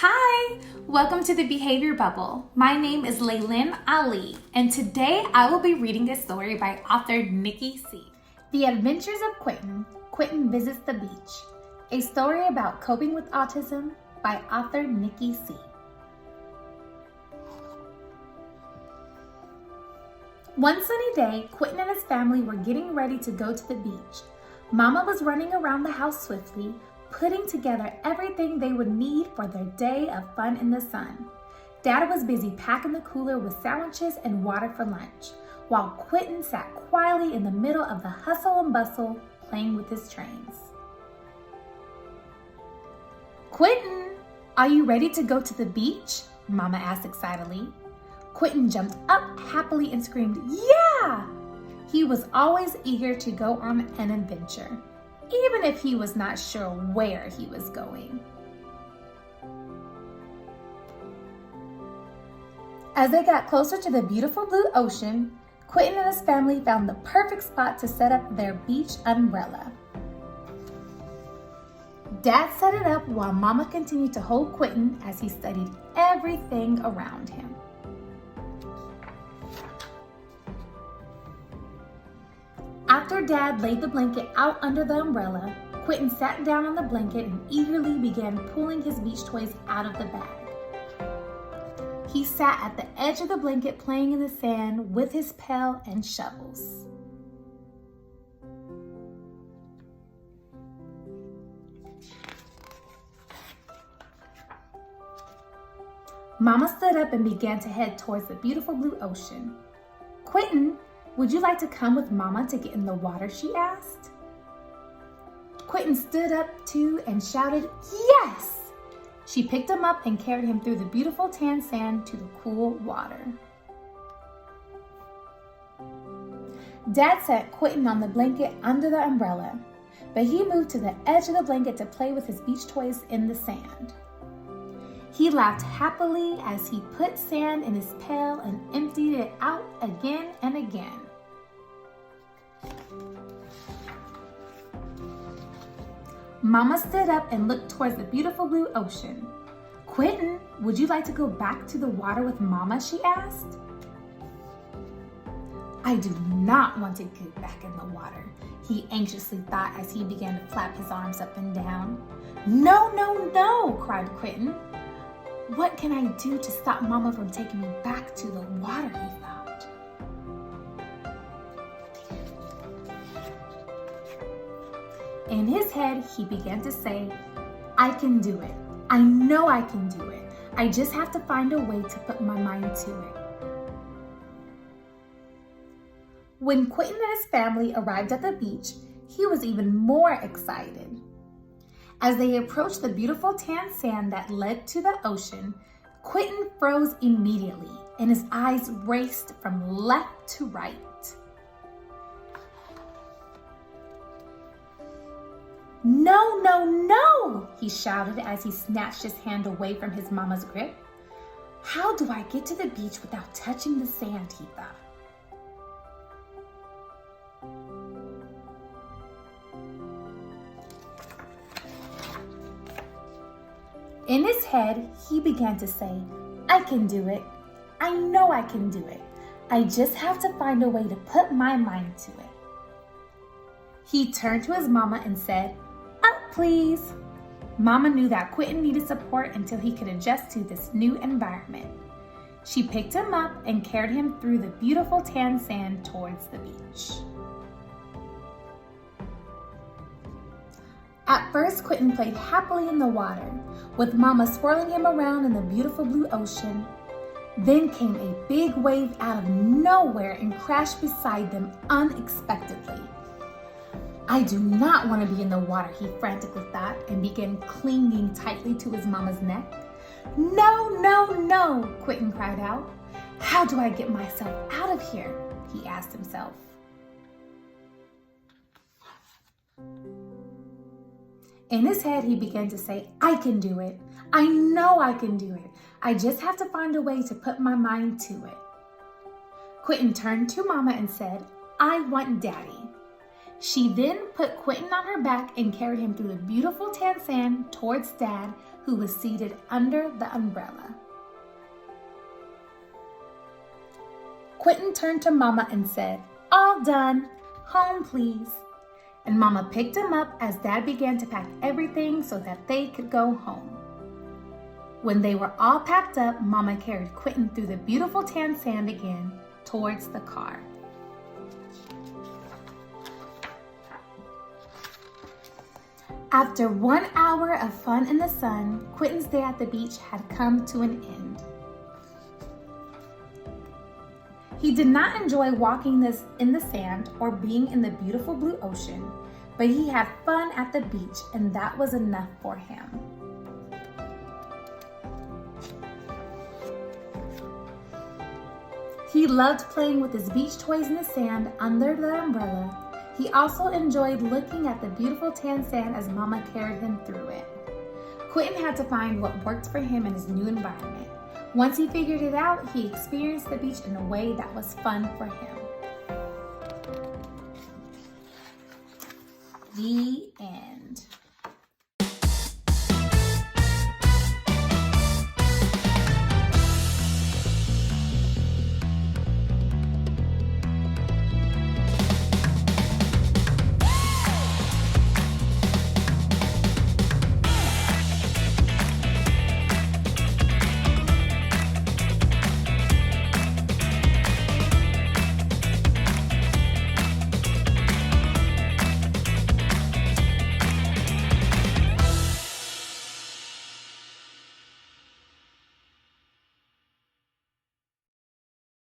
Hi, welcome to the Behavior Bubble. My name is Leilyn Ali, and today I will be reading a story by author Nikki C. The Adventures of Quinten, Quinten Visits the Beach, a story about coping with autism by author Nikki C. One sunny day, Quinten and his family were getting ready to go to the beach. Mama was running around the house swiftly, putting together everything they would need for their day of fun in the sun. Dad was busy packing the cooler with sandwiches and water for lunch, while Quinten sat quietly in the middle of the hustle and bustle, playing with his trains. "Quinten, are you ready to go to the beach?" Mama asked excitedly. Quinten jumped up happily and screamed, "Yeah!" He was always eager to go on an adventure, even if he was not sure where he was going. As they got closer to the beautiful blue ocean, Quinten and his family found the perfect spot to set up their beach umbrella. Dad set it up while Mama continued to hold Quinten as he studied everything around him. After Dad laid the blanket out under the umbrella, Quinten sat down on the blanket and eagerly began pulling his beach toys out of the bag. He sat at the edge of the blanket playing in the sand with his pail and shovels. Mama stood up and began to head towards the beautiful blue ocean. "Quinten, would you like to come with Mama to get in the water?" she asked. Quinten stood up too and shouted, "Yes!" She picked him up and carried him through the beautiful tan sand to the cool water. Dad set Quinten on the blanket under the umbrella, but he moved to the edge of the blanket to play with his beach toys in the sand. He laughed happily as he put sand in his pail and emptied it out again and again. Mama stood up and looked towards the beautiful blue ocean. "Quinten, would you like to go back to the water with Mama?" she asked. "I do not want to get back in the water," he anxiously thought as he began to flap his arms up and down. "No, no, no!" cried Quinten. "What can I do to stop Mama from taking me back to the water?" he thought. In his head, he began to say, "I can do it. I know I can do it. I just have to find a way to put my mind to it." When Quinten and his family arrived at the beach, he was even more excited. As they approached the beautiful tan sand that led to the ocean, Quinten froze immediately and his eyes raced from left to right. "No, no, no!" he shouted as he snatched his hand away from his mama's grip. "How do I get to the beach without touching the sand?" he thought. In his head, he began to say, "I can do it. I know I can do it. I just have to find a way to put my mind to it." He turned to his mama and said, "Up, please." Mama knew that Quinten needed support until he could adjust to this new environment. She picked him up and carried him through the beautiful tan sand towards the beach. At first, Quinten played happily in the water, with Mama swirling him around in the beautiful blue ocean. Then came a big wave out of nowhere and crashed beside them unexpectedly. "I do not want to be in the water," he frantically thought and began clinging tightly to his mama's neck. "No, no, no!" Quinten cried out. "How do I get myself out of here?" he asked himself. In his head, he began to say, "I can do it. I know I can do it. I just have to find a way to put my mind to it." Quinten turned to Mama and said, "I want Daddy." She then put Quinten on her back and carried him through the beautiful tan sand towards Dad, who was seated under the umbrella. Quinten turned to Mama and said, "All done. Home, please." And Mama picked him up as Dad began to pack everything so that they could go home. When they were all packed up, Mama carried Quinten through the beautiful tan sand again towards the car. After 1 hour of fun in the sun, Quinten's day at the beach had come to an end. He did not enjoy walking in the sand or being in the beautiful blue ocean, but he had fun at the beach, and that was enough for him. He loved playing with his beach toys in the sand under the umbrella. He also enjoyed looking at the beautiful tan sand as Mama carried him through it. Quinten had to find what worked for him in his new environment. Once he figured it out, he experienced the beach in a way that was fun for him. The end.